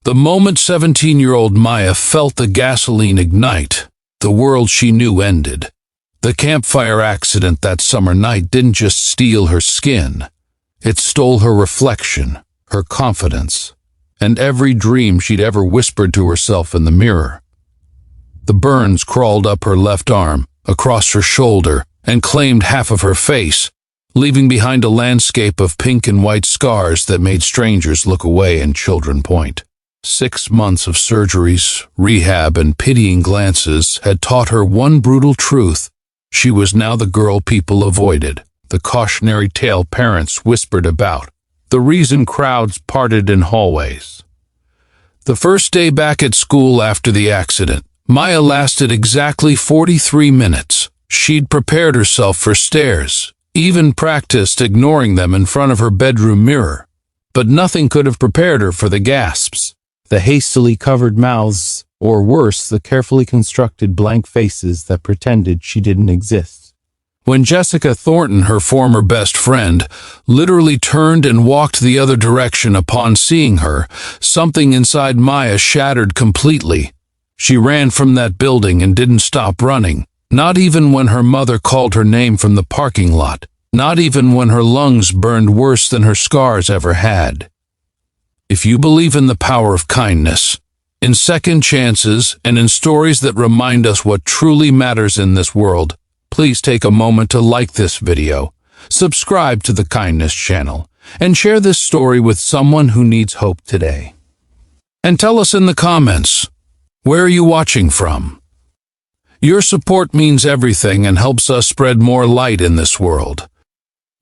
The moment 17-year-old Maya felt the gasoline ignite, the world she knew ended. The campfire accident that summer night didn't just steal her skin. It stole her reflection, her confidence, and every dream she'd ever whispered to herself in the mirror. The burns crawled up her left arm, across her shoulder, and claimed half of her face, leaving behind a landscape of pink and white scars that made strangers look away and children point. 6 months of surgeries, rehab, and pitying glances had taught her one brutal truth. She was now the girl people avoided, the cautionary tale parents whispered about, the reason crowds parted in hallways. The first day back at school after the accident, Maya lasted exactly 43 minutes. She'd prepared herself for stares, even practiced ignoring them in front of her bedroom mirror. But nothing could have prepared her for the gasps, the hastily covered mouths, or worse, the carefully constructed blank faces that pretended she didn't exist. When Jessica Thornton, her former best friend, literally turned and walked the other direction upon seeing her, something inside Maya shattered completely. She ran from that building and didn't stop running, not even when her mother called her name from the parking lot, not even when her lungs burned worse than her scars ever had. If you believe in the power of kindness, in second chances, and in stories that remind us what truly matters in this world, please take a moment to like this video, subscribe to the Kindness channel, and share this story with someone who needs hope today. And tell us in the comments, where are you watching from? Your support means everything and helps us spread more light in this world.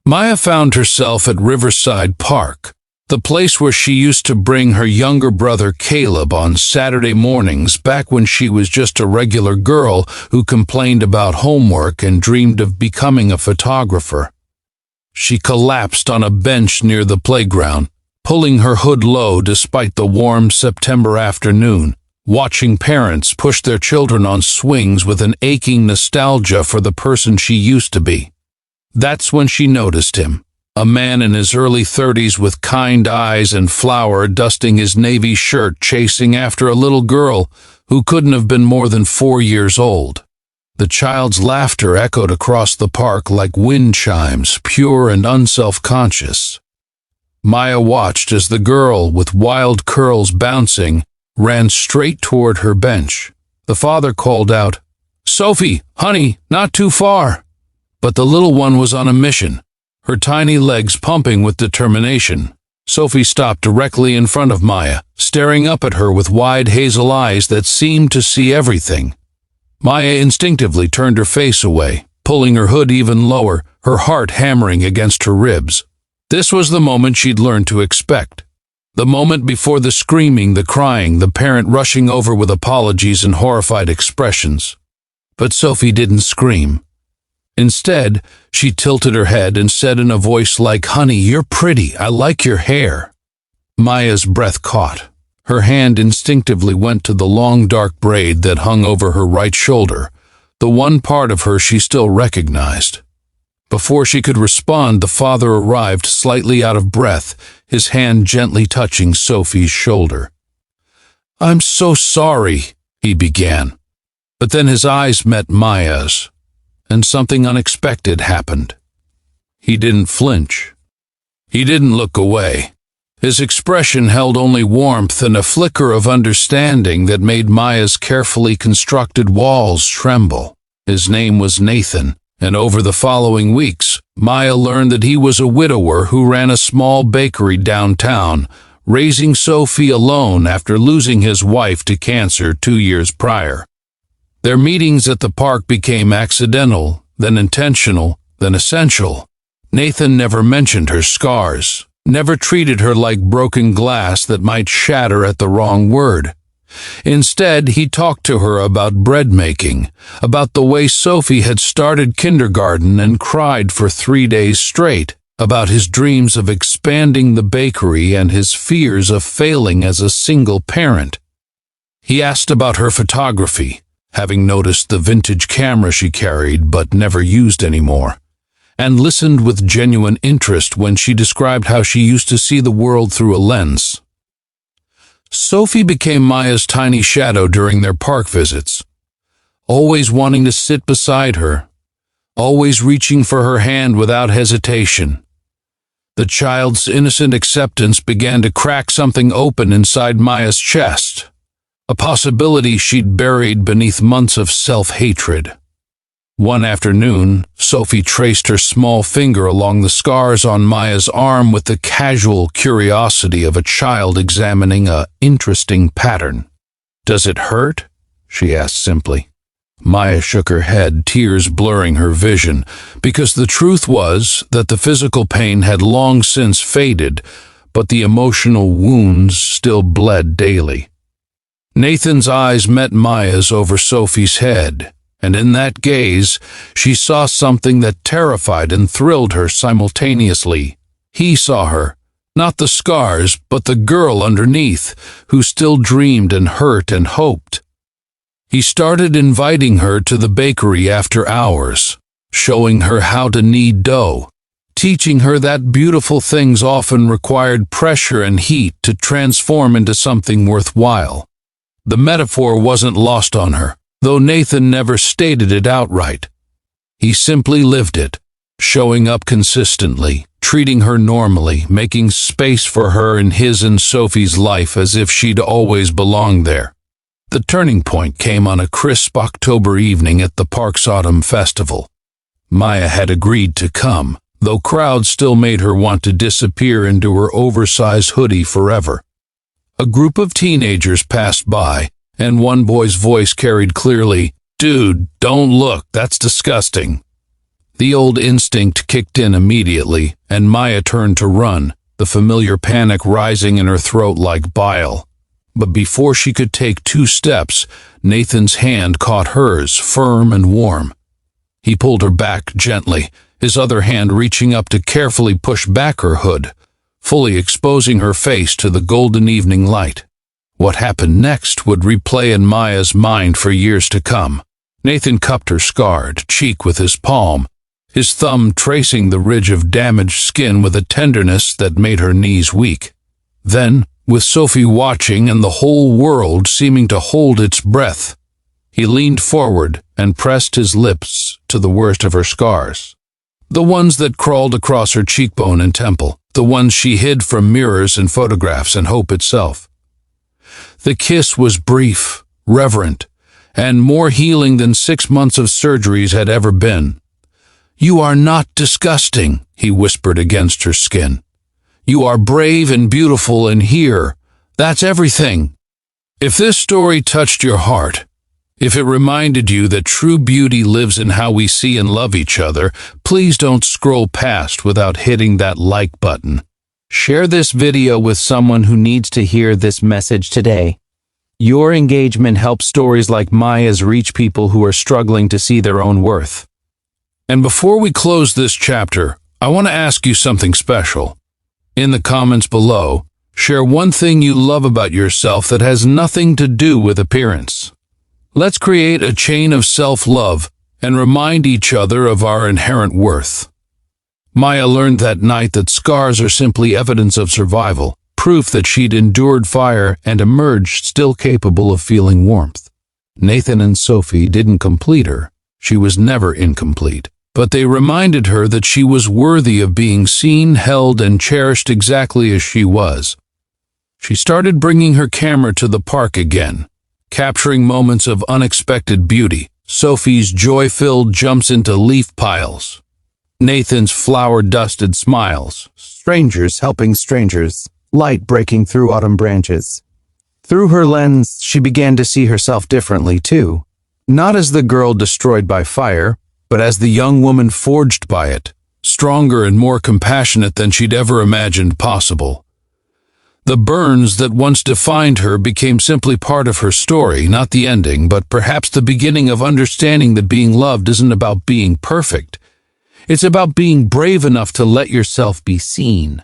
Maya found herself at Riverside Park, the place where she used to bring her younger brother Caleb on Saturday mornings back when she was just a regular girl who complained about homework and dreamed of becoming a photographer. She collapsed on a bench near the playground, pulling her hood low despite the warm September afternoon, watching parents push their children on swings with an aching nostalgia for the person she used to be. That's when she noticed him. A man in his early 30s with kind eyes and flour dusting his navy shirt chasing after a little girl who couldn't have been more than 4 years old. The child's laughter echoed across the park like wind chimes, pure and unself-conscious. Maya watched as the girl, with wild curls bouncing, ran straight toward her bench. The father called out, "Sophie, honey, not too far." But the little one was on a mission, her tiny legs pumping with determination. Sophie stopped directly in front of Maya, staring up at her with wide hazel eyes that seemed to see everything. Maya instinctively turned her face away, pulling her hood even lower, her heart hammering against her ribs. This was the moment she'd learned to expect. The moment before the screaming, the crying, the parent rushing over with apologies and horrified expressions. But Sophie didn't scream. Instead, she tilted her head and said in a voice like, "Honey, you're pretty. I like your hair." Maya's breath caught. Her hand instinctively went to the long dark braid that hung over her right shoulder, the one part of her she still recognized. Before she could respond, the father arrived, slightly out of breath, his hand gently touching Sophie's shoulder. "I'm so sorry," he began. But then his eyes met Maya's, and something unexpected happened. He didn't flinch. He didn't look away. His expression held only warmth and a flicker of understanding that made Maya's carefully constructed walls tremble. His name was Nathan, and over the following weeks, Maya learned that he was a widower who ran a small bakery downtown, raising Sophie alone after losing his wife to cancer 2 years prior. Their meetings at the park became accidental, then intentional, then essential. Nathan never mentioned her scars, never treated her like broken glass that might shatter at the wrong word. Instead, he talked to her about bread making, about the way Sophie had started kindergarten and cried for 3 days straight, about his dreams of expanding the bakery and his fears of failing as a single parent. He asked about her photography, having noticed the vintage camera she carried but never used anymore, and listened with genuine interest when she described how she used to see the world through a lens. Sophie became Maya's tiny shadow during their park visits, always wanting to sit beside her, always reaching for her hand without hesitation. The child's innocent acceptance began to crack something open inside Maya's chest, a possibility she'd buried beneath months of self-hatred. One afternoon, Sophie traced her small finger along the scars on Maya's arm with the casual curiosity of a child examining an interesting pattern. "Does it hurt?" she asked simply. Maya shook her head, tears blurring her vision, because the truth was that the physical pain had long since faded, but the emotional wounds still bled daily. Nathan's eyes met Maya's over Sophie's head, and in that gaze, she saw something that terrified and thrilled her simultaneously. He saw her, not the scars, but the girl underneath, who still dreamed and hurt and hoped. He started inviting her to the bakery after hours, showing her how to knead dough, teaching her that beautiful things often required pressure and heat to transform into something worthwhile. The metaphor wasn't lost on her, though Nathan never stated it outright. He simply lived it, showing up consistently, treating her normally, making space for her in his and Sophie's life as if she'd always belonged there. The turning point came on a crisp October evening at the park's autumn festival. Maya had agreed to come, though crowds still made her want to disappear into her oversized hoodie forever. A group of teenagers passed by, and one boy's voice carried clearly, "Dude, don't look, that's disgusting." The old instinct kicked in immediately, and Maya turned to run, the familiar panic rising in her throat like bile. But before she could take 2 steps, Nathan's hand caught hers, firm and warm. He pulled her back gently, his other hand reaching up to carefully push back her hood, fully exposing her face to the golden evening light. What happened next would replay in Maya's mind for years to come. Nathan cupped her scarred cheek with his palm, his thumb tracing the ridge of damaged skin with a tenderness that made her knees weak. Then, with Sophie watching and the whole world seeming to hold its breath, he leaned forward and pressed his lips to the worst of her scars. The ones that crawled across her cheekbone and temple, the ones she hid from mirrors and photographs and hope itself. The kiss was brief, reverent, and more healing than 6 months of surgeries had ever been. "You are not disgusting," he whispered against her skin. "You are brave and beautiful, and here, that's everything." If this story touched your heart, if it reminded you that true beauty lives in how we see and love each other, please don't scroll past without hitting that like button. Share this video with someone who needs to hear this message today. Your engagement helps stories like Maya's reach people who are struggling to see their own worth. And before we close this chapter, I want to ask you something special. In the comments below, share one thing you love about yourself that has nothing to do with appearance. Let's create a chain of self-love and remind each other of our inherent worth. Maya learned that night that scars are simply evidence of survival, proof that she'd endured fire and emerged still capable of feeling warmth. Nathan and Sophie didn't complete her. She was never incomplete, but they reminded her that she was worthy of being seen, held, and cherished exactly as she was. She started bringing her camera to the park again, capturing moments of unexpected beauty. Sophie's joy-filled jumps into leaf piles, Nathan's flower-dusted smiles, Strangers helping strangers, light breaking through autumn branches. Through her lens, she began to see herself differently too. Not as the girl destroyed by fire, but as the young woman forged by it, stronger and more compassionate than she'd ever imagined possible. The burns that once defined her became simply part of her story, not the ending, but perhaps the beginning of understanding that being loved isn't about being perfect. It's about being brave enough to let yourself be seen.